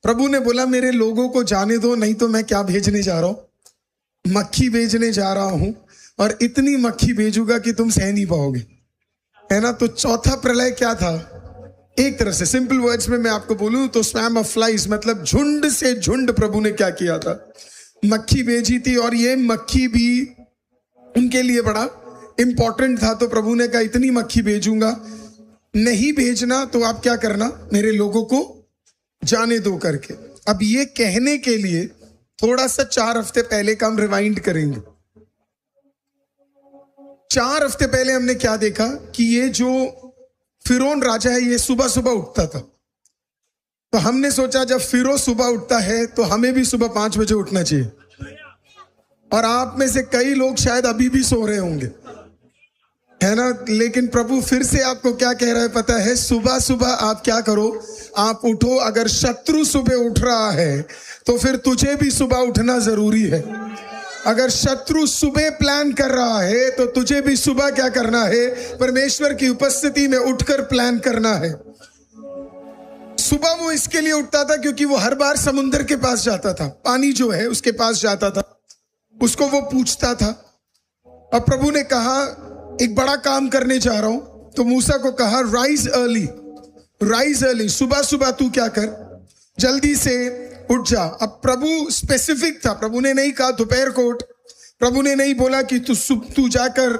प्रभु ने बोला मेरे लोगों को जाने दो, नहीं तो मैं क्या भेजने जा रहा हूं, मक्खी भेजने जा रहा हूं, और इतनी मक्खी भेजूंगा कि तुम सह नहीं पाओगे, है ना। तो चौथा प्रलय क्या था? एक तरह से सिंपल वर्ड्स में मैं आपको बोलूं तो स्वैम ऑफ फ्लाइज, मतलब झुंड से झुंड प्रभु ने क्या किया था, मक्खी भेजी थी। और ये मक्खी भी उनके लिए बड़ा इंपॉर्टेंट था। तो प्रभु ने कहा इतनी मक्खी भेजूंगा, नहीं भेजना तो आप क्या करना, मेरे लोगों को जाने दो करके। अब ये कहने के लिए थोड़ा सा 4 हफ्ते पहले का हम रिवाइंड करेंगे। 4 हफ्ते पहले हमने क्या देखा कि ये जो फिरौन राजा है ये सुबह सुबह उठता था। तो हमने सोचा जब फिरौन सुबह उठता है तो हमें भी सुबह 5 बजे उठना चाहिए। और आप में से कई लोग शायद अभी भी सो रहे होंगे, है ना। लेकिन प्रभु फिर से आपको क्या कह रहा है पता है? सुबह सुबह आप क्या करो, आप उठो। अगर शत्रु सुबह उठ रहा है तो फिर तुझे भी सुबह उठना जरूरी है। अगर शत्रु सुबह प्लान कर रहा है तो तुझे भी सुबह क्या करना है, परमेश्वर की उपस्थिति में उठकर प्लान करना है। सुबह वो इसके लिए उठता था क्योंकि वो हर बार समुद्र के पास जाता था, पानी जो है उसके पास जाता था, उसको वो पूछता था। और प्रभु ने कहा एक बड़ा काम करने जा रहा हूं, तो मूसा को कहा राइज अर्ली, राइज अर्ली, सुबह सुबह तू क्या कर, जल्दी से उठ जा। अब प्रभु स्पेसिफिक था, प्रभु ने नहीं कहा दोपहर को उठ, प्रभु ने नहीं बोला कि तू जाकर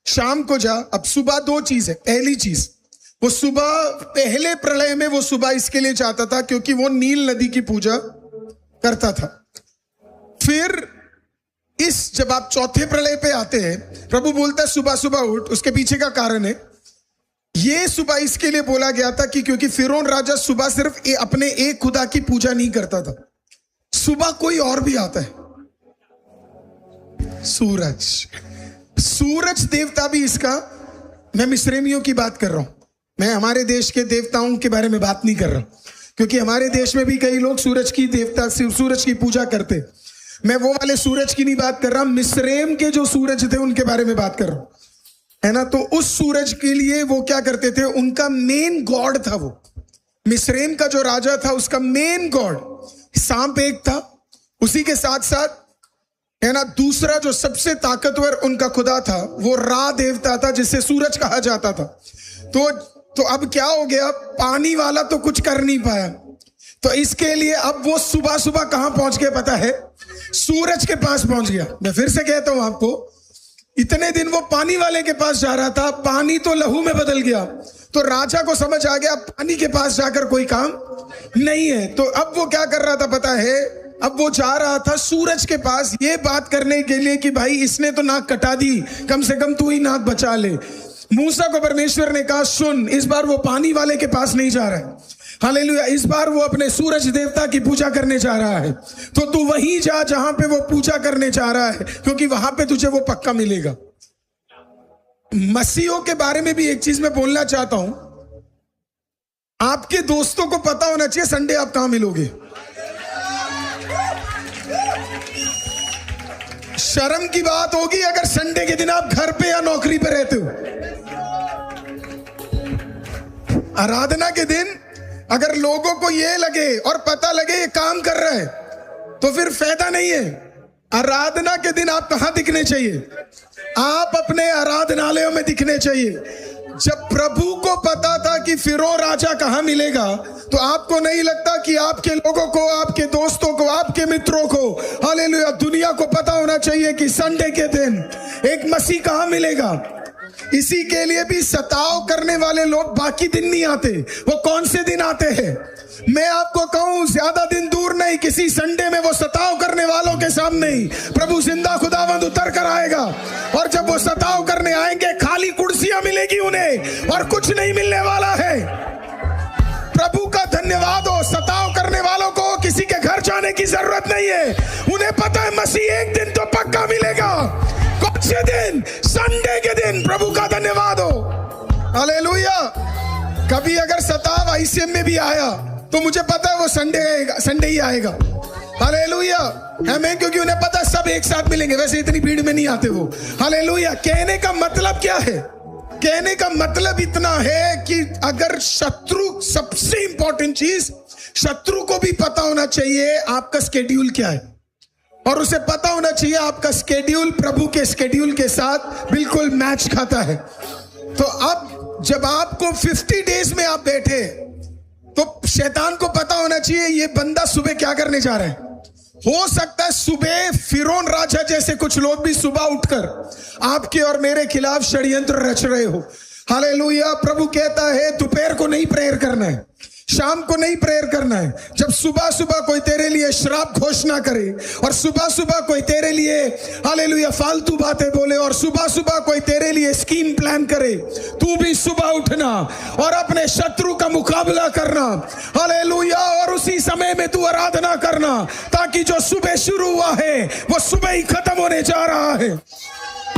शाम को जा। अब सुबह 2 चीज है। पहली चीज, वो सुबह पहले प्रलय में वो सुबह इसके लिए चाहता था क्योंकि वो नील नदी की पूजा करता था। फिर जब आप चौथे प्रलय पे आते हैं, प्रभु बोलता है सुबह सुबह उठ। उसके पीछे का कारण है, ये सुबह इसके लिए बोला गया था कि क्योंकि फिरौन राजा सुबह सिर्फ अपने एक खुदा की पूजा नहीं करता था, सुबह कोई और भी आता है, सूरज। सूरज देवता भी इसका, मैं मिस्रैमियों की बात कर रहा हूं, मैं हमारे देश के देवताओं के बारे में बात नहीं कर रहा, क्योंकि हमारे देश में भी कई लोग सूरज की पूजा करते। मैं वो वाले सूरज की नहीं बात कर रहा, मिस्रैम के जो सूरज थे उनके बारे में बात कर रहा हूं, है ना। तो उस सूरज के लिए वो क्या करते थे, उनका मेन गॉड था वो। मिस्रैम का जो राजा था उसका मेन गॉड सांप एक था, उसी के साथ साथ, है ना, दूसरा जो सबसे ताकतवर उनका खुदा था वो रा देवता था, जिसे सूरज कहा जाता था। तो अब क्या हो गया, पानी वाला तो कुछ कर नहीं पाया, तो इसके लिए अब वो सुबह सुबह कहां पहुंच गया पता है, सूरज के पास पहुंच गया। मैं फिर से कहता हूं आपको, इतने दिन वो पानी वाले के पास जा रहा था, पानी तो लहू में बदल गया, तो राजा को समझ आ गया पानी के पास जाकर कोई काम नहीं है। तो अब वो क्या कर रहा था पता है, अब वो जा रहा था सूरज के पास ये बात करने के लिए कि भाई इसने तो नाक कटा दी, कम से कम तू ही नाक बचा ले। मूसा को परमेश्वर ने कहा सुन, इस बार वो पानी वाले के पास नहीं जा रहा है, हालेलुया, इस बार वो अपने सूरज देवता की पूजा करने जा रहा है। तो तू वहीं जा जहां पे वो पूजा करने जा रहा है, क्योंकि वहां पे तुझे वो पक्का मिलेगा। मसीहों के बारे में भी एक चीज मैं बोलना चाहता हूं, आपके दोस्तों को पता होना चाहिए संडे आप कहां मिलोगे। शर्म की बात होगी अगर संडे के दिन आप घर पे या नौकरी पे रहते हो। आराधना के दिन अगर लोगों को ये लगे और पता लगे ये काम कर रहा है तो फिर फायदा नहीं है। आराधना के दिन आप कहां दिखने चाहिए, आप अपने आराधनालयों में दिखने चाहिए। जब प्रभु को पता था कि फिरौन राजा कहां मिलेगा, तो आपको नहीं लगता कि आपके लोगों को, आपके दोस्तों को, आपके मित्रों को, हालेलुया, दुनिया को पता होना चाहिए कि संडे के दिन एक मसीह कहां मिलेगा। इसी के लिए भी सताव करने वाले लोग बाकी दिन नहीं आते, वो कौन से दिन आते हैं? मैं आपको कहूं ज्यादा दिन दूर नहीं, किसी संडे में वो सताव करने वालों के सामने ही प्रभु जिंदा खुदावंद उतर कर आएगा। और जब वो सताव करने आएंगे, खाली कुर्सियां मिलेगी उन्हें और कुछ नहीं मिलने वाला है। प्रभु का धन्यवाद हो, सताव करने वालों को किसी के घर जाने की जरूरत नहीं है, उन्हें पता है मसीह एक दिन तो पक्का मिलेगा। कौन से दिन? संडे के दिन। प्रभु का धन्यवाद हो, हालेलुया। कभी अगर सताव आईसीएम में भी आया तो मुझे पता है वो संडे ही आएगा, हालेलुया, हमें, क्योंकि उन्हें पता है सब एक साथ मिलेंगे, वैसे इतनी भीड़ में नहीं आते वो, हालेलुया। कहने का मतलब क्या है? कहने का मतलब इतना है कि अगर शत्रु, सबसे इंपॉर्टेंट चीज, शत्रु को भी पता होना चाहिए आपका स्केड्यूल क्या है, और उसे पता होना चाहिए आपका स्केड्यूल प्रभु के स्केड्यूल के साथ बिल्कुल मैच खाता है। तो अब जब आपको 50 डेज में आप बैठे, तो शैतान को पता होना चाहिए ये बंदा सुबह क्या करने जा रहा है। हो सकता है सुबह फिरौन राजा जैसे कुछ लोग भी सुबह उठकर आपके और मेरे खिलाफ षड्यंत्र रच रहे हो। हालेलुया। प्रभु कहता है दोपहर को नहीं प्रेयर करना है, शाम को नहीं प्रेयर करना है। जब सुबह सुबह कोई तेरे लिए श्राप घोषणा करे, और सुबह सुबह कोई तेरे लिए हालेलुया फालतू बातें बोले, और सुबह सुबह कोई तेरे लिए स्कीम प्लान करे, तू भी सुबह उठना और अपने शत्रु का मुकाबला करना। हालेलुया। और उसी समय में तू आराधना करना, ताकि जो सुबह शुरू हुआ है वो सुबह ही खत्म होने जा रहा है।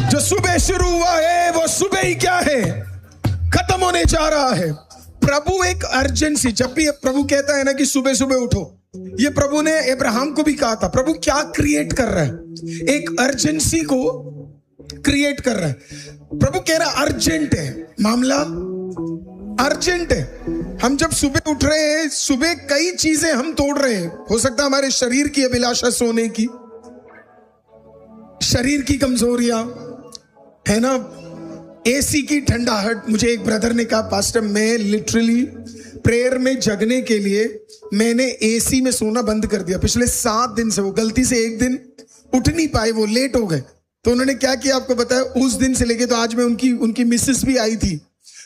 जो सुबह शुरू हुआ है वो सुबह ही क्या है, खत्म होने जा रहा है। प्रभु एक अर्जेंसी, जब भी प्रभु कहता है ना कि सुबह सुबह उठो, ये प्रभु ने अब्राहम को भी कहा था। प्रभु क्या क्रिएट कर रहा है, एक अर्जेंसी को क्रिएट कर रहा है। प्रभु कह रहा है अर्जेंट है, मामला अर्जेंट है। हम जब सुबह उठ रहे हैं, सुबह कई चीजें हम तोड़ रहे हैं। हो सकता है हमारे शरीर की अभिलाषा, सोने की, शरीर की कमजोरियां है ना, एसी की ठंडाहट। मुझे एक ब्रदर ने कहा पास्टर मैं लिटरली प्रेयर में जगने के लिए मैंने एसी में सोना बंद कर दिया। पिछले 7 दिन से वो गलती से एक दिन उठ नहीं पाए, वो लेट हो गए। तो उन्होंने क्या किया आपको पता है, उस दिन से लेके तो आज में उनकी मिसेस भी आई थी।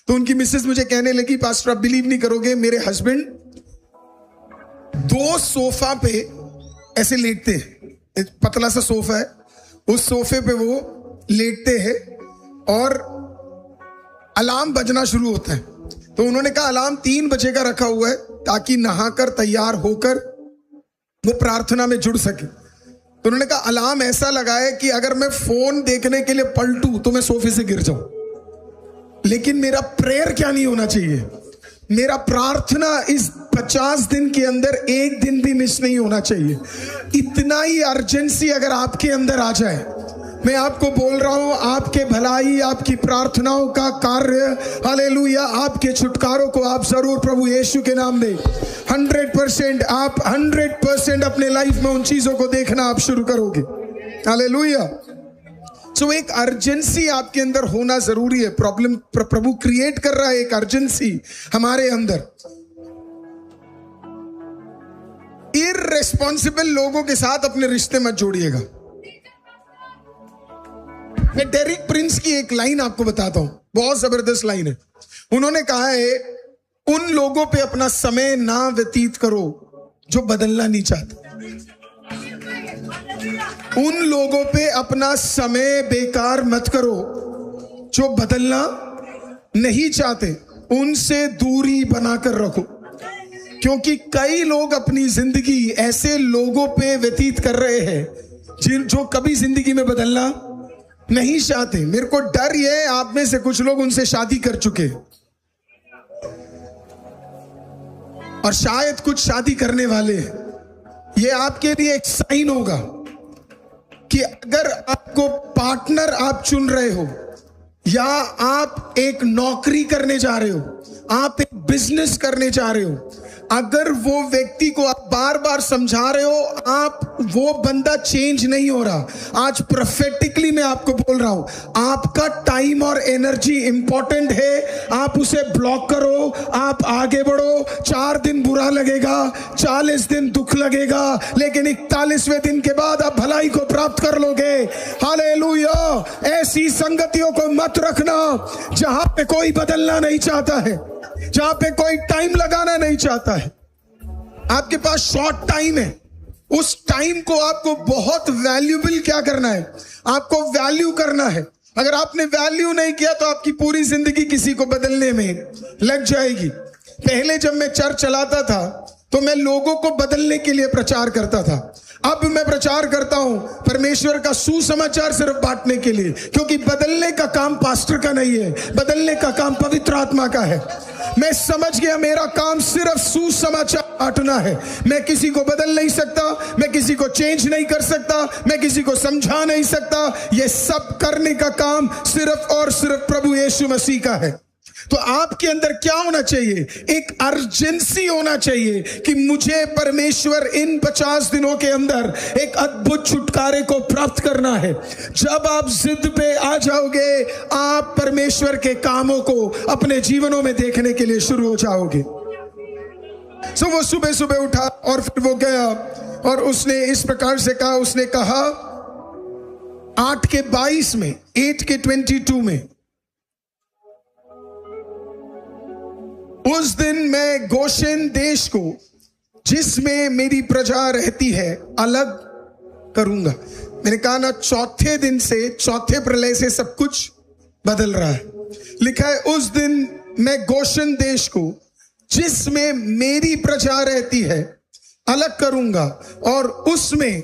तो उनकी मिसेस मुझे कहने लगी पास्टर आप बिलीव नहीं करोगे, मेरे हस्बैंड 2 सोफा पे ऐसे लेटते हैं, पतला सा सोफा है, उस सोफे पे वो लेटते हैं और अलार्म बजना शुरू होता है। तो उन्होंने कहा अलार्म 3 बजे का रखा हुआ है, ताकि नहाकर तैयार होकर वो प्रार्थना में जुड़ सके। तो उन्होंने कहा अलार्म ऐसा लगाए कि अगर मैं फोन देखने के लिए पलटूं तो मैं सोफे से गिर जाऊं, लेकिन मेरा प्रेयर क्या नहीं होना चाहिए, मेरा प्रार्थना इस 50 दिन के अंदर एक दिन भी मिस नहीं होना चाहिए। इतना ही अर्जेंसी अगर आपके अंदर आ जाए, मैं आपको बोल रहा हूं, आपके भलाई, आपकी प्रार्थनाओं का कार्य, हालेलुया, आपके छुटकारों को आप जरूर प्रभु यीशु के नाम में 100% आप 100% अपने लाइफ में उन चीजों को देखना आप शुरू करोगे। हालेलुया। तो एक अर्जेंसी आपके अंदर होना जरूरी है। प्रभु क्रिएट कर रहा है एक अर्जेंसी हमारे अंदर। इररेस्पॉन्सिबल लोगों के साथ अपने रिश्ते मत जोड़िएगा। मैं डेरिक प्रिंस की एक लाइन आपको बताता हूं, बहुत जबरदस्त लाइन है। उन्होंने कहा है उन लोगों पे अपना समय ना व्यतीत करो जो बदलना नहीं चाहते। उन लोगों पे अपना समय बेकार मत करो जो बदलना नहीं चाहते, उनसे दूरी बनाकर रखो। क्योंकि कई लोग अपनी जिंदगी ऐसे लोगों पे व्यतीत कर रहे हैं जो कभी जिंदगी में बदलना नहीं चाहते। मेरे को डर ये है आप में से कुछ लोग उनसे शादी कर चुके और शायद कुछ शादी करने वाले हैं। ये आपके लिए एक साइन होगा कि अगर आपको पार्टनर आप चुन रहे हो, या आप एक नौकरी करने जा रहे हो, आप एक बिजनेस करने जा रहे हो, अगर वो व्यक्ति को आप बार बार समझा रहे हो, आप वो बंदा चेंज नहीं हो रहा, आज प्रोफेटिकली मैं आपको बोल रहा हूं, आपका टाइम और एनर्जी इंपॉर्टेंट है। आप उसे ब्लॉक करो, आप आगे बढ़ो। 4 दिन बुरा लगेगा, 40 दिन दुख लगेगा, लेकिन 41वें दिन के बाद आप भलाई को प्राप्त कर लोगे। हालेलुया। ऐसी संगतियों को मत रखना जहां पे कोई बदलना नहीं चाहता है, जहां पे कोई टाइम लगाना नहीं चाहता है। आपके पास शॉर्ट टाइम है, उस टाइम को आपको बहुत वैल्यूबल क्या करना है, आपको वैल्यू करना है। अगर आपने वैल्यू नहीं किया तो आपकी पूरी जिंदगी किसी को बदलने में लग जाएगी। पहले जब मैं चर्च चलाता था तो मैं लोगों को बदलने के लिए प्रचार करता था। अब मैं प्रचार करता हूं परमेश्वर का सुसमाचार सिर्फ बांटने के लिए, क्योंकि बदलने का काम पास्टर का नहीं है, बदलने का काम पवित्र आत्मा का है। मैं समझ गया मेरा काम सिर्फ सुसमाचार बांटना है। मैं किसी को बदल नहीं सकता, मैं किसी को चेंज नहीं कर सकता, मैं किसी को समझा नहीं सकता। ये सब करने का काम सिर्फ और सिर्फ प्रभु यीशु मसीह का है। तो आपके अंदर क्या होना चाहिए? एक अर्जेंसी होना चाहिए कि मुझे परमेश्वर इन 50 दिनों के अंदर एक अद्भुत छुटकारे को प्राप्त करना है। जब आप जिद पे आ जाओगे, आप परमेश्वर के कामों को अपने जीवनों में देखने के लिए शुरू हो जाओगे। सो वो सुबह सुबह उठा और फिर वो गया और उसने इस प्रकार से कहा, उसने कहा 8:22 में, 8:22 में, उस दिन मैं गोशेन देश को जिसमें मेरी प्रजा रहती है अलग करूंगा। मैंने कहा ना, चौथे दिन से, चौथे प्रलय से सब कुछ बदल रहा है। लिखा है उस दिन मैं गोशेन देश को जिसमें मेरी प्रजा रहती है अलग करूंगा और उसमें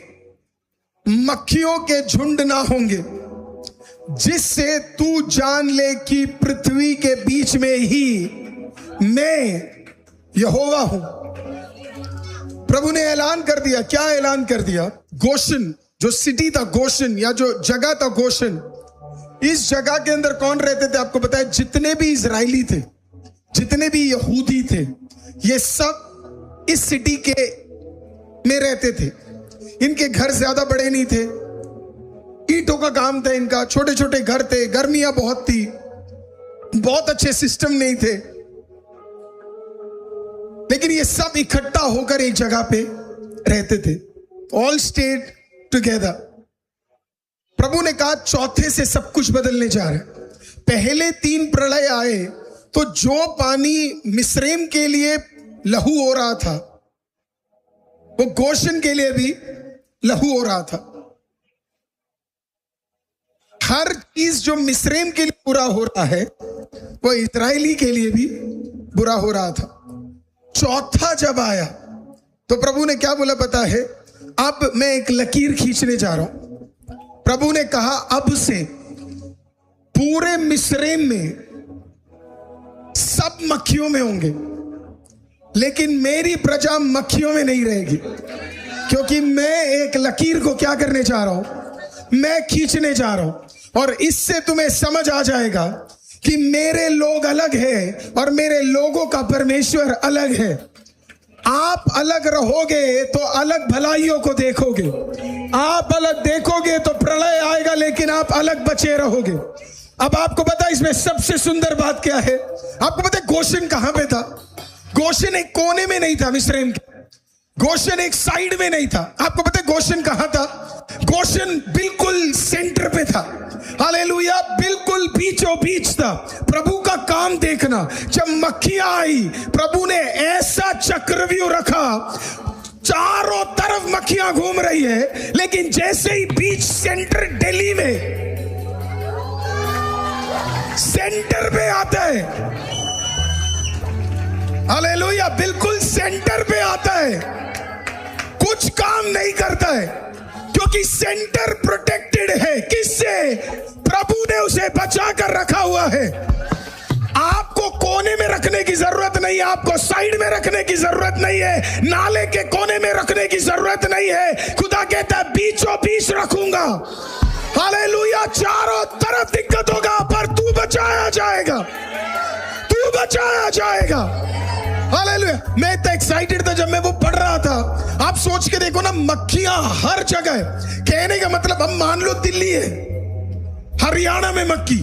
मक्खियों के झुंड ना होंगे, जिससे तू जान ले कि पृथ्वी के बीच में ही मैं यहोवा हूं। प्रभु ने ऐलान कर दिया। क्या ऐलान कर दिया? गोशन, जो सिटी था गोशन, या जो जगह था गोशन, इस जगह के अंदर कौन रहते थे आपको पता है? जितने भी इजरायली थे, जितने भी यहूदी थे, ये सब इस सिटी के में रहते थे। इनके घर ज्यादा बड़े नहीं थे, ईंटों का काम था इनका, छोटे छोटे घर थे, गर्मियां बहुत थी, बहुत अच्छे सिस्टम नहीं थे, लेकिन ये सब इकट्ठा होकर एक जगह पे रहते थे। All state together. प्रभु ने कहा चौथे से सब कुछ बदलने जा रहा है। पहले 3 प्रलय आए तो जो पानी मिस्रैम के लिए लहू हो रहा था, वो गोशन के लिए भी लहू हो रहा था। हर चीज जो मिस्रैम के लिए बुरा हो रहा है, वो इजरायली के लिए भी बुरा हो रहा था। चौथा जब आया तो प्रभु ने क्या बोला पता है? अब मैं एक लकीर खींचने जा रहा हूं। प्रभु ने कहा अब से पूरे मिस्रैम में सब मक्खियों में होंगे, लेकिन मेरी प्रजा मक्खियों में नहीं रहेगी, क्योंकि मैं एक लकीर को क्या करने जा रहा हूं? मैं खींचने जा रहा हूं। और इससे तुम्हें समझ आ जाएगा कि मेरे लोग अलग हैं और मेरे लोगों का परमेश्वर अलग है। आप अलग रहोगे तो अलग भलाइयों को देखोगे, आप अलग देखोगे तो प्रलय आएगा, लेकिन आप अलग बचे रहोगे। अब आपको पता है इसमें सबसे सुंदर बात क्या है? आपको पता है गोशन कहां पे था? गोशन एक कोने में नहीं था मिस्रैम के, गोशन एक साइड में नहीं था। आपको पता है गोशन कहां था? गोशन बिल्कुल सेंटर पे था। हालेलुया, बिल्कुल बीचों बीच था। प्रभु का काम देखना, जब मक्खियां आई, प्रभु ने ऐसा चक्रव्यूह रखा, चारों तरफ मक्खियां घूम रही है, लेकिन जैसे ही बीच सेंटर दिल्ली में सेंटर पे आता है, हालेलुया, बिल्कुल सेंटर पे आता है, कुछ काम नहीं करता है, क्योंकि सेंटर प्रोटेक्टेड है। किससे? प्रभु ने उसे बचा कर रखा हुआ है। आपको कोने में रखने की जरूरत नहीं है, आपको साइड में रखने की जरूरत नहीं है, नाले के कोने में रखने की जरूरत नहीं है। खुदा कहता है बीचों बीच रखूंगा। हालेलुया, चारों तरफ दिक्कत होगा पर तू बचाया जाएगा, तू बचाया जाएगा। हालेलुया, मैं इतना एक्साइटेड था जब मैं वो पढ़ रहा था। आप सोच के देखो ना, मक्खियां हर जगह है। कहने का मतलब, हम मान लो दिल्ली है, हरियाणा में मक्खी,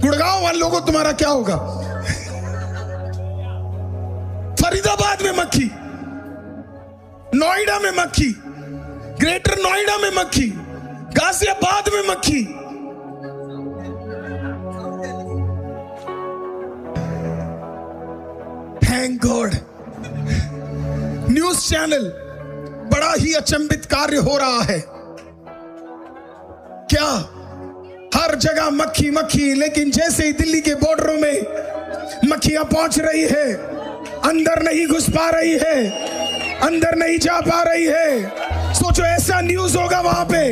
गुड़गांव वाले लोगों तुम्हारा क्या होगा? फरीदाबाद में मक्खी, नोएडा में मक्खी, ग्रेटर नोएडा में मक्खी, गाजियाबाद में मक्खी। थैंक गॉड, न्यूज चैनल, बड़ा ही अचंभित कार्य हो रहा है। क्या? हर जगह मक्खी मक्खी, लेकिन जैसे ही दिल्ली के बॉर्डरों में मक्खियां पहुंच रही है, अंदर नहीं घुस पा रही है, अंदर नहीं जा पा रही है। सोचो ऐसा न्यूज होगा वहां पे,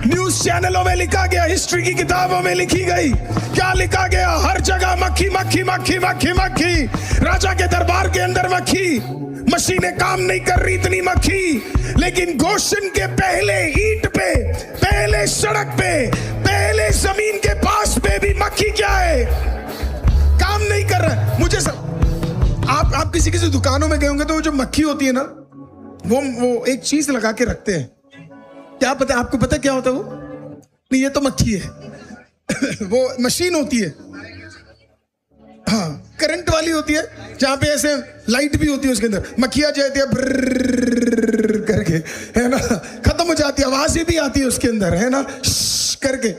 न्यूज चैनलों में लिखा गया, हिस्ट्री की किताबों में लिखी गई। क्या लिखा गया? हर जगह मक्खी मक्खी मक्खी मक्खी मक्खी, राजा के दरबार के अंदर मक्खी, मशीनें काम नहीं कर रही, इतनी मक्खी। लेकिन गोशन के पहले ईंट पे, पहले सड़क पे, पहले जमीन के पास पे भी मक्खी क्या है? काम नहीं कर रहा है मुझे सब। आप किसी दुकानों में गए होंगे तो वो जो मक्खी होती है ना, वो एक चीज लगा के रखते हैं, क्या पता आपको पता क्या होता है वो? नहीं, ये तो मक्खी है वो मशीन होती है, हाँ करंट वाली होती है, जहां पे ऐसे लाइट भी होती है, उसके अंदर मक्खियां जाती है ब्रर करके, है ना, खत्म हो जाती है, आवाजें भी आती है उसके अंदर, है ना, करके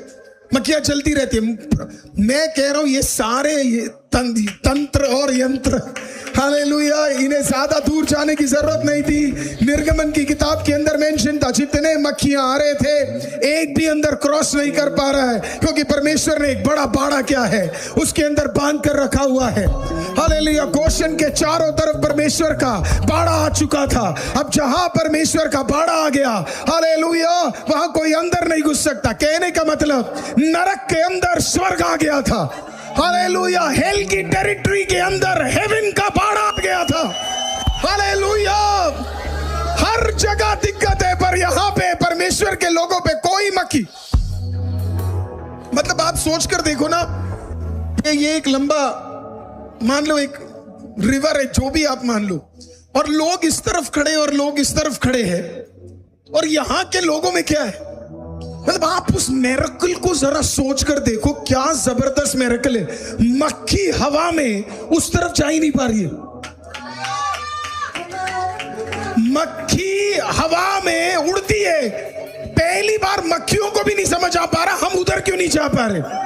मक्खियां चलती रहती है। मैं कह रहा हूं ये सारे ये तंत्र और यंत्र, हालेलुया, इन्हें ज्यादा दूर जाने की जरूरत नहीं थी। निर्गमन की किताब के अंदर मेंशन था, जितने मक्खियां आ रहे थे एक भी अंदर क्रॉस नहीं कर पा रहा है, क्योंकि परमेश्वर ने एक बड़ा बाड़ा क्या है उसके अंदर बांध कर रखा हुआ है। हालेलुया, गोशन के चारों तरफ परमेश्वर का बाड़ा आ चुका था। अब जहां परमेश्वर का बाड़ा आ गया, हालेलुया, वहां कोई अंदर नहीं घुस सकता। कहने का मतलब नरक के अंदर स्वर्ग आ गया था, हालेलुया, हेल की टेरिटरी के अंदर हेवन का बाड़ा आ गया था, हालेलुया। हर जगह दिक्कत है, पर यहां पे परमेश्वर के लोगों पे कोई मक्खी। मतलब आप सोच कर देखो ना, ये एक लंबा, मान लो एक रिवर है, जो भी आप मान लो, और लोग इस तरफ खड़े और लोग इस तरफ खड़े हैं, और यहां के लोगों में क्या है? मतलब आप उस मिरेकल को जरा सोच कर देखो, क्या जबरदस्त मिरेकल है। मक्खी हवा में उस तरफ जा ही नहीं पा रही है, मक्खी हवा में उड़ती है। पहली बार मक्खियों को भी नहीं समझ आ पा रहा हम उधर क्यों नहीं जा पा रहे।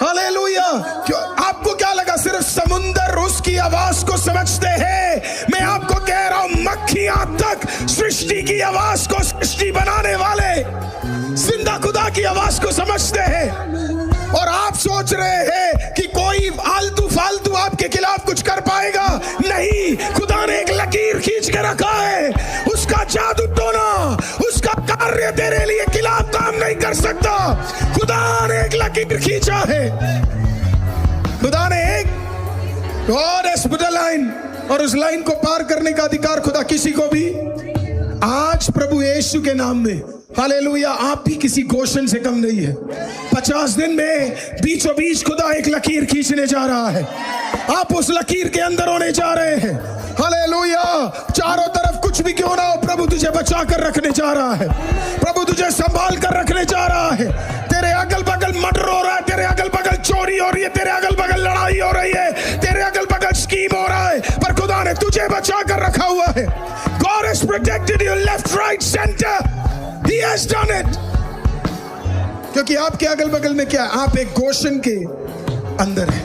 हालेलुया, क्यों? आपको क्या लगा सिर्फ समुंदर उसकी आवाज को समझते हैं? मैं आपको कह रहा हूं, मक्खियां तक सृष्टि की आवाज को, सृष्टि बनाने वाले जिंदा खुदा की आवाज को समझते हैं। और आप सोच रहे हैं कि कोई आलतू फालतू आपके खिलाफ कुछ कर पाएगा? नहीं, खुदा ने एक लकीर खींच के रखा है, उसका जादू टोना, उसका कार्य तेरे लिए खिलाफ काम नहीं कर सकता। खुदा ने एक लकीर खींचा है, खुदा ने एक God has put a line, और उस लाइन को पार करने का अधिकार खुदा किसी को भी, आज प्रभु यीशु के नाम में, हालेलुया, आप भी किसी गोशन से कम नहीं है। 50 दिन में बीचों बीच खुदा एक लकीर खींचने जा रहा है, आप उस लकीर के अंदर होने जा रहे हैं। हालेलुया, चारों तरफ कुछ भी क्यों ना हो, प्रभु तुझे बचा कर रखने जा रहा है, प्रभु तुझे संभाल कर रखने जा रहा है। तेरे अगल बगल मर्डर हो रहा है, तेरे अगल बगल चोरी हो रही है, तेरे अगल बगल लड़ाई हो रही है, तेरे अगल बगल स्कीम हो रहा है, पर खुदा ने तुझे बचा कर रखा हुआ है। God has protected you left, right, center. He has done it. क्योंकि आपके अगल बगल में क्या है? आप एक गोशन के अंदर है।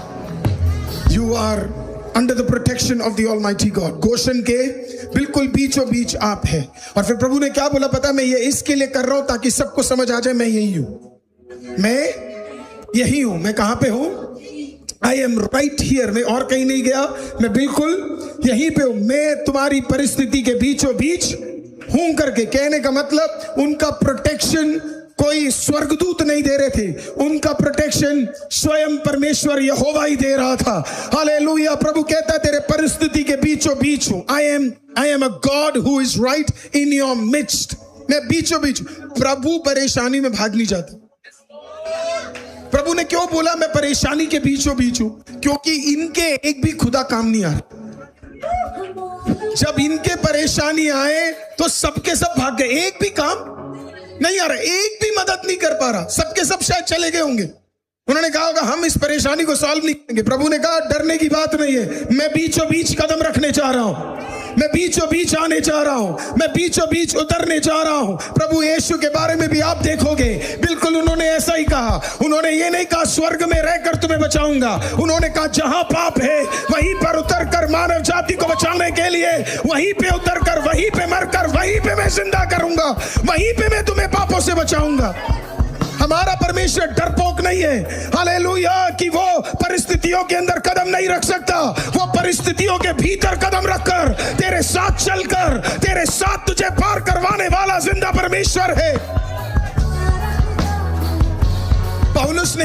You are under the protection of the Almighty God. Gaussian के बिल्कुल बीचों बीच आप है। और फिर प्रभु ने क्या बोला पता? मैं ये इसके लिए कर रहा हूं ताकि सबको समझ आ जाए मैं यही हूं, मैं यही हूं। मैं कहां पे हूं? I am right here. मैं और कहीं नहीं गया, मैं बिल्कुल यहीं पे हूं। मैं तुम्हारी परिस्थिति के बीचों बीच हूं करके, कहने का मतलब उनका प्रोटेक्शन कोई स्वर्गदूत नहीं दे रहे थे, उनका प्रोटेक्शन स्वयं परमेश्वर यहोवा ही दे रहा था। हालेलुया, प्रभु कहता है तेरे परिस्थिति के बीचों बीच हूं। I am a God who is right in your midst. मैं बीचों बीच। प्रभु परेशानी में भाग नहीं जाता। प्रभु ने क्यों बोला मैं परेशानी के बीचों बीच हूं? क्योंकि इनके एक भी खुदा काम नहीं आ रहा। जब इनके परेशानी आए तो सबके सब भाग गए, एक भी काम नहीं आ रहा, एक भी मदद नहीं कर पा रहा, सबके सब शायद चले गए होंगे। उन्होंने कहा होगा हम इस परेशानी को सॉल्व नहीं करेंगे। प्रभु ने कहा डरने की बात नहीं है, मैं बीचों बीच कदम रखने जा रहा हूं, मैं बीचों बीच आने जा रहा हूं, मैं बीचों बीच उतरने जा रहा हूं। प्रभु यीशु के बारे में भी आप देखोगे, बिल्कुल उन्होंने ऐसा ही कहा। उन्होंने ये नहीं कहा स्वर्ग में रहकर तुम्हें बचाऊंगा, उन्होंने कहा जहां पाप है वहीं पर उतर कर मानव जाति को बचाने के लिए वहीं पे उतर कर, वहीं पे मरकर, वहीं पे मैं जिंदा करूंगा, वहीं पे मैं तुम्हें पापों से बचाऊंगा। हमारा परमेश्वर डरपोक नहीं है, हालेलुया, कि वो परिस्थितियों के अंदर कदम नहीं रख सकता। वो परिस्थितियों के भीतर कदम रखकर, तेरे साथ चलकर, तेरे साथ तुझे पार करवाने वाला जिंदा परमेश्वर है। पौलुस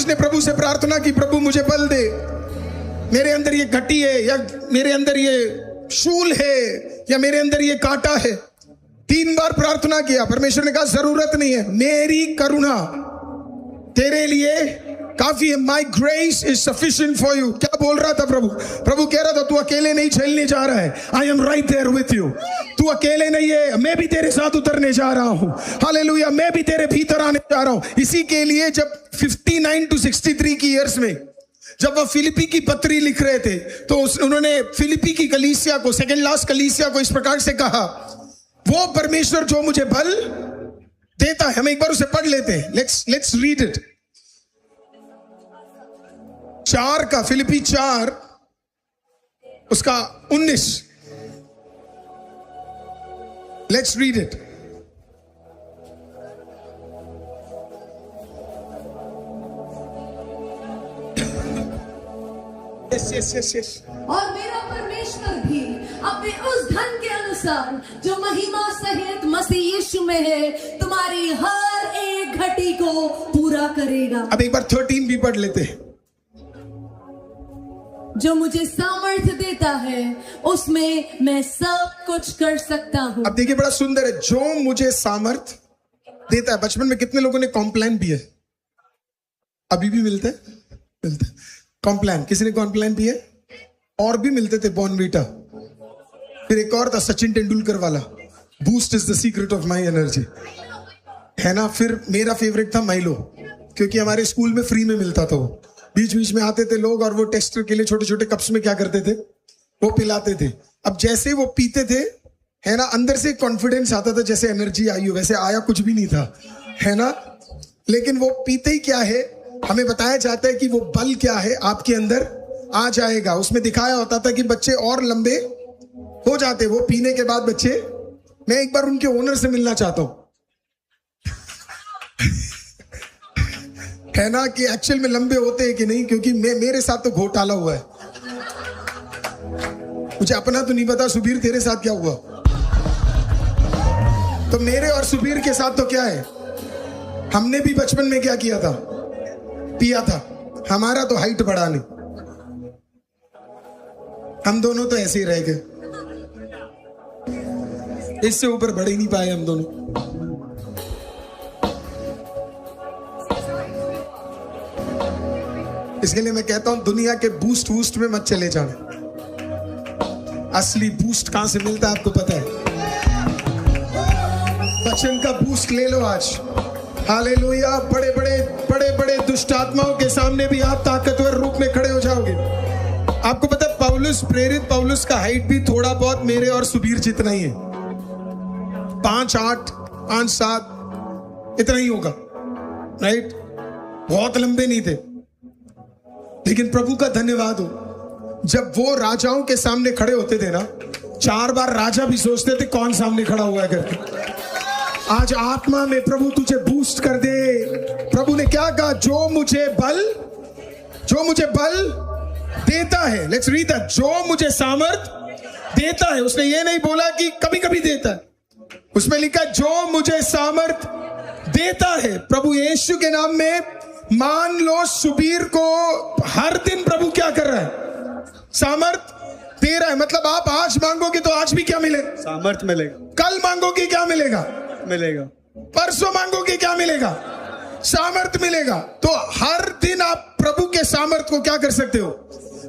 ने प्रभु से प्रार्थना की, प्रभु मुझे बल दे, मेरे अंदर ये घटी है, या मेरे अंदर ये शूल है, या मेरे अंदर ये कांटा है। 3 बार प्रार्थना किया, परमेश्वर ने कहा जरूरत नहीं है, मेरी करुणा तेरे लिए काफी है। माई grace is sufficient for you. क्या बोल रहा था प्रभु? प्रभु कह रहा था तू अकेले नहीं झेलने जा रहा है। I am right there with you. तू अकेले नहीं है, मैं भी तेरे साथ उतरने जा रहा हूं। हालेलुया, मैं भी तेरे भीतर आने जा रहा हूं। इसी के लिए जब 59 to 63 की ईयर्स में जब वह फिलिपी की पत्री लिख रहे थे तो उन्होंने फिलिपी की कलीसिया को, सेकंड लास्ट कलीसिया को इस प्रकार से कहा, वो परमेश्वर जो मुझे बल देता है। हम एक बार उसे पढ़ लेते हैं। Let's read it. 4 का, फिलिपी 4 उसका 19। Let's read it. यस। और मेरा परमेश्वर भी अपने उस धन के अनुसार जो महिमा सहित मसीह यीशु में है तुम्हारी हर एक घटी को पूरा करेगा। अब एक बार 13 भी पढ़ लेते हैं। जो मुझे सामर्थ्य देता है उसमें मैं सब कुछ कर सकता हूँ। अब देखिए बड़ा सुंदर है, जो मुझे सामर्थ्य देता है। बचपन में कितने लोगों ने कॉम्प्लान पिए? अभी भी मिलते हैं? कॉम्प्लान, किसी ने कॉम्प्लान पिए? और भी मिलते थे, बॉर्नवीटा। फिर एक और था सचिन तेंदुलकर वाला, boost is the secret of my energy, है ना। फिर मेरा फेवरेट था माइलो, क्योंकि हमारे स्कूल में फ्री में मिलता था। वो बीच बीच में आते थे लोग और वो टेस्टर के लिए छोटे छोटे कप्स में क्या करते थे, वो पिलाते थे। अब जैसे वो पीते थे, है ना, अंदर से कॉन्फिडेंस आता था जैसे एनर्जी आई हो। वैसे आया कुछ भी नहीं था, है ना, लेकिन वो पीते ही क्या है, हमें बताया जाता है कि वो बल क्या है आपके अंदर आ जाएगा। उसमें दिखाया होता था कि बच्चे और लंबे हो जाते वो पीने के बाद बच्चे। मैं एक बार उनके ओनर से मिलना चाहता हूं, है ना, कि एक्चुअल में लंबे होते हैं कि नहीं, क्योंकि मेरे साथ तो घोटाला हुआ है। मुझे अपना तो नहीं पता, सुबीर तेरे साथ क्या हुआ? तो मेरे और सुबीर के साथ तो क्या है, हमने भी बचपन में क्या किया था, पिया था। हमारा तो हाइट बढ़ा नहीं, हम दोनों तो ऐसे ही रह गए, इससे ऊपर बढ़ ही नहीं पाए हम दोनों। इसके लिए मैं कहता हूं दुनिया के बूस्ट वूस्ट में मत चले जाना। असली बूस्ट कहां से मिलता है आपको पता है? वचन का बूस्ट ले लो आज। हालेलुया। बड़े बड़े दुष्ट आत्माओं के सामने भी आप ताकतवर रूप में खड़े हो जाओगे। आपको पता है पौलुस, प्रेरित पौलुस का हाइट भी थोड़ा बहुत मेरे और सुबीर जितना ही है, 5'8", 5'7" इतना ही होगा, राइट। बहुत लंबे नहीं थे, लेकिन प्रभु का धन्यवाद हो, जब वो राजाओं के सामने खड़े होते थे ना, 4 बार राजा भी सोचते थे कौन सामने खड़ा हुआ है करके। आज आत्मा में प्रभु तुझे बूस्ट कर दे। प्रभु ने क्या कहा? जो मुझे बल देता है। Let's read that. जो मुझे सामर्थ देता है। उसने ये नहीं बोला कि कभी कभी देता है, उसमें लिखा जो मुझे सामर्थ देता है। प्रभु यीशु के नाम में मान लो सुबीर को हर दिन प्रभु क्या कर रहा है? सामर्थ दे रहा है। मतलब आप आज मांगोगे तो आज भी क्या मिलेगा? सामर्थ मिलेगा। कल मांगोगे क्या मिलेगा? परसों मांगोगे क्या मिलेगा? सामर्थ मिलेगा। तो हर दिन आप प्रभु के सामर्थ को क्या कर सकते हो?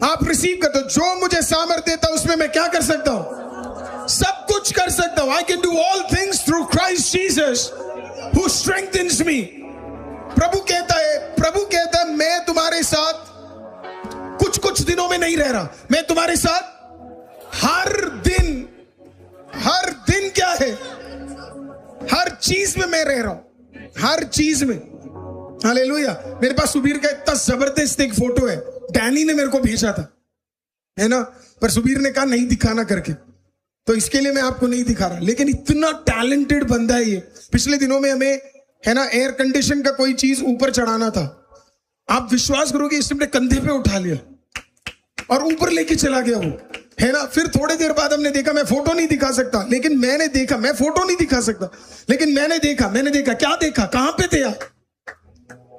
आप रिसीव करते हो। जो मुझे सामर्थ देता उसमें मैं क्या कर सकता हूं? सब कुछ कर सकता हूं। I can do all things through Christ Jesus who strengthens me. प्रभु कहता है मैं तुम्हारे साथ कुछ दिनों में नहीं रह रहा, मैं तुम्हारे साथ हर दिन क्या है? हर चीज में मैं रह रहा हूं, हर चीज में। हालेलुया। मेरे पास सुबीर का इतना जबरदस्त एक फोटो है, डैनी ने मेरे को भेजा था, है ना, पर सुबीर ने कहा नहीं दिखाना करके, तो इसके लिए मैं आपको नहीं दिखा रहा। लेकिन इतना टैलेंटेड बंदा है ये। पिछले दिनों में हमें, है ना, एयर कंडीशन का कोई चीज ऊपर चढ़ाना था। आप विश्वास करोगे, इसने अपने कंधे पे उठा लिया और ऊपर लेके चला गया वो, है ना। फिर थोड़ी देर बाद हमने देखा, मैं फोटो नहीं दिखा सकता, लेकिन मैंने देखा, मैं फोटो नहीं दिखा सकता, लेकिन मैंने देखा। क्या देखा? कहां पे थे आप?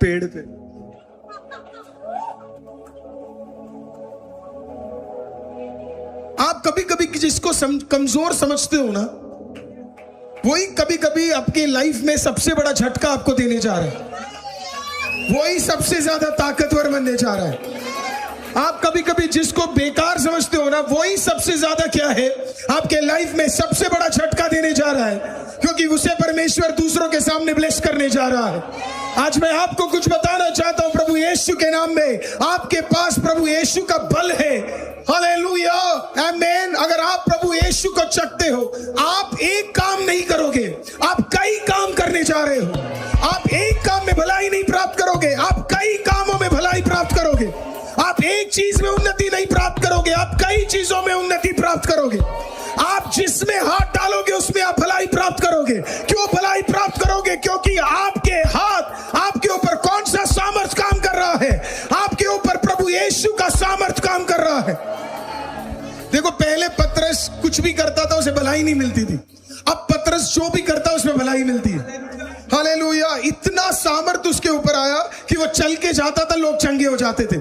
पेड़ पे। आप कभी कभी जिसको कमजोर समझते हो ना, वही कभी कभी आपके लाइफ में सबसे बड़ा झटका आपको देने जा रहा है। वही सबसे ज्यादा ताकतवर बनने जा रहा है। आप कभी कभी जिसको बेकार समझते हो ना, वही सबसे ज्यादा क्या है, आपके लाइफ में सबसे बड़ा झटका देने जा रहा है, क्योंकि उसे परमेश्वर दूसरों के सामने ब्लेस करने जा रहा है। आज मैं आपको कुछ बताना चाहता हूं प्रभु यीशु के नाम में, आपके पास प्रभु यीशु का बल है। हालेलुया, आमीन। अगर आप प्रभु यीशु को चखते हो, आप एक काम नहीं करोगे, आप कई काम करने जा रहे हो। आप एक काम में भलाई नहीं प्राप्त करोगे, आप कई कामों में भलाई प्राप्त करोगे। आप एक चीज में उन्नति नहीं प्राप्त करोगे, आप कई चीजों में उन्नति प्राप्त करोगे। आप जिसमें हाथ डालोगे उसमें आप भलाई प्राप्त करोगे। क्यों भलाई प्राप्त करोगे? क्योंकि आपके हाथ, आपके ऊपर कौन सा सामर्थ्य काम कर रहा है? आपके ऊपर प्रभु यीशु का सामर्थ्य काम कर रहा है। देखो, पहले पतरस कुछ भी करता था उसे भलाई नहीं मिलती थी, अब पतरस जो भी करता है उसमें भलाई मिलती है। हालेलुया, इतना सामर्थ्य उसके ऊपर आया कि वो चल के जाता था, लोग चंगे हो जाते थे।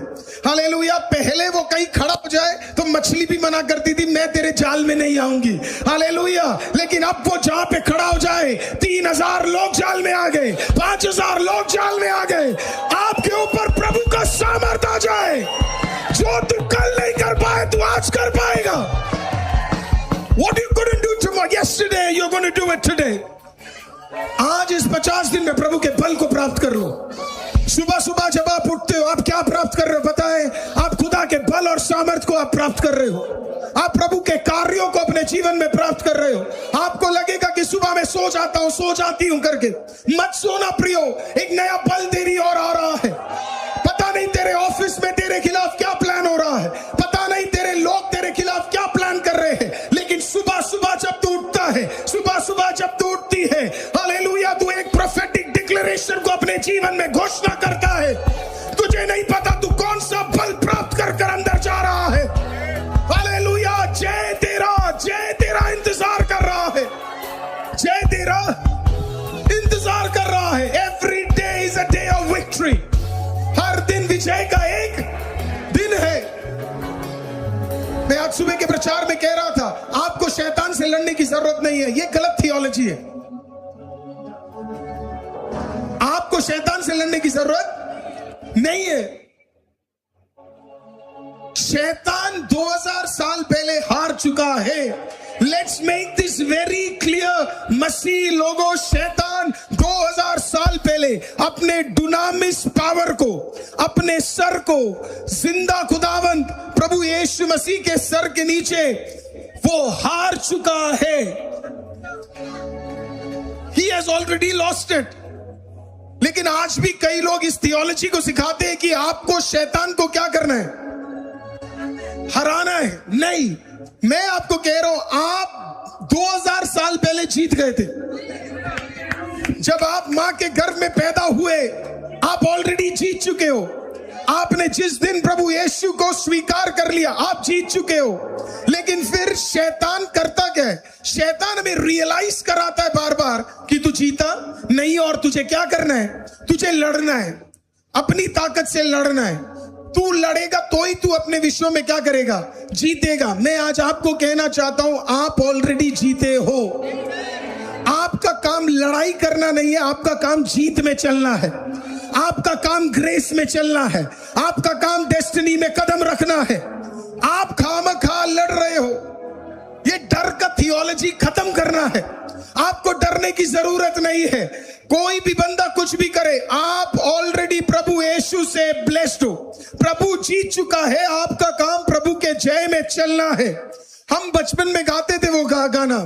हालेलुया, पहले वो कहीं खड़ा हो जाए तो मछली भी मना करती थी, मैं तेरे जाल में नहीं आऊंगी। हालेलुया, लेकिन अब वो जहां पे खड़ा हो जाए, 3000 लोग जाल में आ गए, 5000 लोग जाल में आ गए। आपके ऊपर प्रभु का सामर्थ्य आ जाए, जो तू कल नहीं कर पाए तू आज कर पाएगा। What you couldn't do tomorrow, yesterday, you're going to do it today. आज इस 50 दिन में प्रभु के बल को प्राप्त कर लो। सुबह सुबह जब आप उठते हो, आप क्या प्राप्त कर रहे हो पता है? आप खुदा के बल और सामर्थ्य को आप प्राप्त कर रहे हो। आप प्रभु के कार्यों को अपने जीवन में प्राप्त कर रहे हो। आपको लगेगा कि सुबह मैं सो जाता हूं, सो जाती हूं करके, मत सोना प्रियो, एक नया बल तेरी ओर आ रहा है। पता नहीं तेरे ऑफिस में तेरे खिलाफ क्या प्लान हो रहा है, पता नहीं तेरे लोग तेरे खिलाफ क्या प्लान कर रहे हैं, लेकिन सुबह सुबह जब तू उठता है, सुबह सुबह जब तू उठती है, हालेलुया, तू एक प्रोफेटिक डिक्लेरेशन को अपने जीवन में घोषणा करता है। तुझे नहीं पता तू कौन सा बल प्राप्त कर कर अंदर जा रहा है। हालेलुया, जय तेरा इंतजार कर रहा है, जय तेरा इंतजार कर रहा है। Every day is a day of victory. हर दिन विजय का एक दिन है। मैं आज सुबह के प्रचार में कह रहा था, आपको शैतान से लड़ने की जरूरत नहीं है, यह गलत थियोलॉजी है। आपको शैतान से लड़ने की जरूरत नहीं है। शैतान 2000 साल पहले हार चुका है। Let's make this very clear. मसीह लोगों, शैतान 2000 साल पहले अपने डुनामिस पावर को, अपने सर को जिंदा खुदावंत प्रभु यीशु मसीह के सर के नीचे वो हार चुका है। He has already lost it। लेकिन आज भी कई लोग इस थियोलॉजी को सिखाते हैं कि आपको शैतान को क्या करना है, हराना है। नहीं, मैं आपको कह रहा हूं, आप 2000 साल पहले जीत गए थे। जब आप मां के गर्भ में पैदा हुए, आप ऑलरेडी जीत चुके हो। आपने जिस दिन प्रभु यीशु को स्वीकार कर लिया, आप जीत चुके हो। लेकिन फिर शैतान करता क्या है? शैतान हमें रियलाइज कराता है बार बार कि तू जीता नहीं, और तुझे क्या करना है? तुझे लड़ना है, अपनी ताकत से लड़ना है। तू लड़ेगा तो ही तू अपने विषयों में क्या करेगा? जीतेगा। मैं आज आपको कहना चाहता हूं, आप ऑलरेडी जीते हो। आपका काम लड़ाई करना नहीं है, आपका काम जीत में चलना है। आपका काम ग्रेस में चलना है। आपका काम डेस्टिनी में कदम रखना है। आप खामखा लड़ रहे हो, ये डर का थियोलॉजी खत्म करना है। आपको डरने की जरूरत नहीं है। कोई भी बंदा कुछ भी करे, आप ऑलरेडी प्रभु यीशु से ब्लेस्ड हो। प्रभु जीत चुका है। आपका काम प्रभु के जय में चलना है। हम बचपन में गाते थे वो गाना,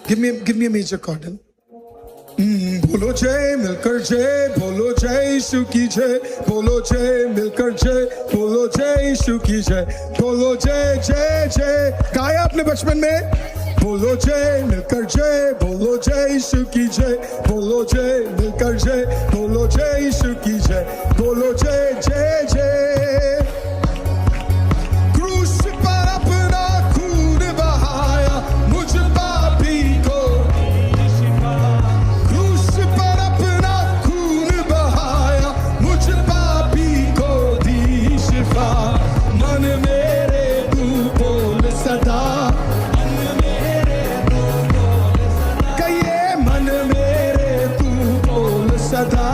गिव मी मेजर कॉर्डन। बोलो जय मिलकर जय, बोलो जय यीशु की जय, बोलो जय मिलकर जय, बोलो जय यीशु की जय, बोलो जय जय जय। गाया आपने बचपन में? बोलो जय मिलकर जय, बोलो जय यीशु की जय, बोलो जय मिलकर जय, बोलो जय यीशु की जय, बोलो जय जय जय। क्रूस पर अपना खून बहाया मुझ पापी को, क्रूस पर अपना खून बहाया मुझ पापी को दी शिफा। मन मेरे तू बोल सदा, कहिए मन मेरे तू बोल सदा।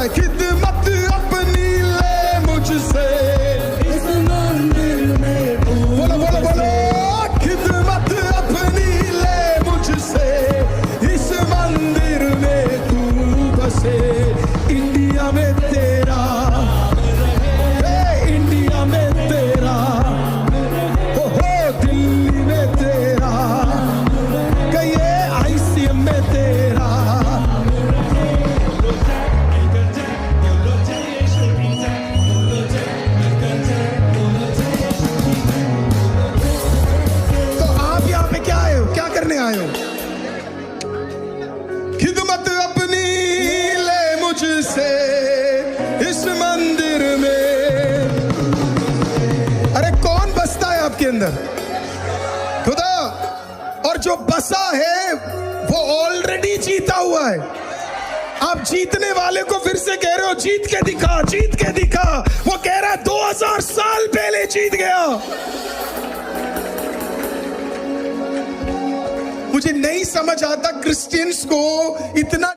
है खिदमत अपनी ले मुझसे इस मंदिर में बोलो बोलो बोलो खिदमत अपनी ले मुझसे इस मंदिर में तू बसे इंडिया में तेरा इंडिया में तेरा हो दिल्ली में तेरा कहिए ICM में तेरा तो आप यहाँ पे क्या आए हो क्या करने आए हो खिदमत अपनी ले मुझसे इस मंदिर में अरे कौन बसता है आपके अंदर खुदा और जो बसा है वो ऑलरेडी जीता हुआ है आप जीतने वाले को फिर से कह रहे हो जीत के दिखा वो कह रहा है 2000 साल पहले जीत गया मुझे नहीं समझ आता क्रिश्चियंस को इतना